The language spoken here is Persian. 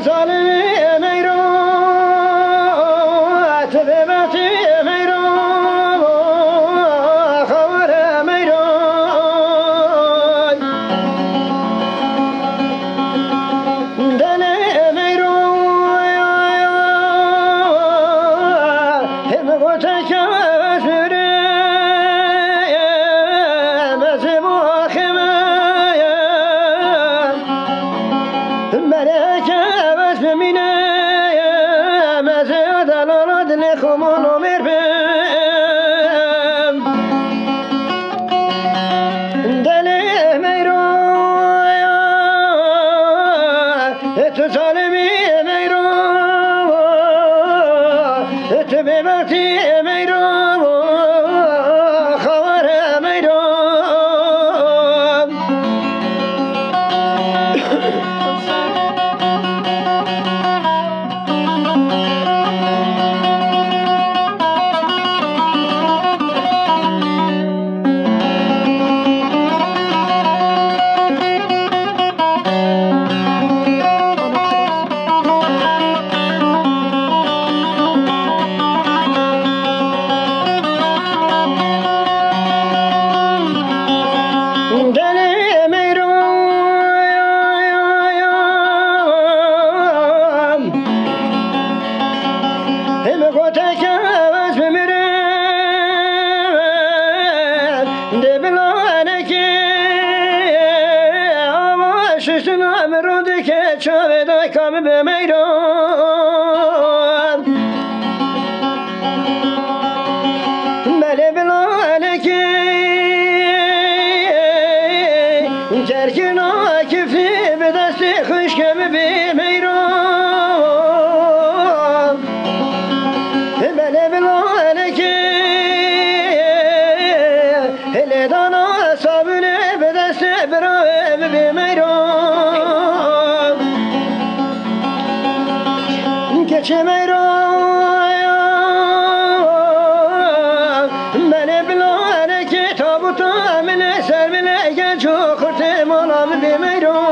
ظالمی میرو اتباعی میرو خبر میرو دل میرو هم گوته که شده مزبو خمه ملکه بس بمینه مزه دلالات لخمان و مربم دل میرو تو ظالمی میرو تو ببختی میرو خبر میرو دل میرو هم گوته که بس بمیره ده بلانه که آواششن امروده که چاوه دای کامه بمیرو بله بلانه که جرگنا کفی به دست خوشکم بمیرو بله بلانه که هلدانا صابونه به دست برای بمیرو که چه میرو بله بلانه که تابوتا من سر بله گنج و خورت مالام بمیرو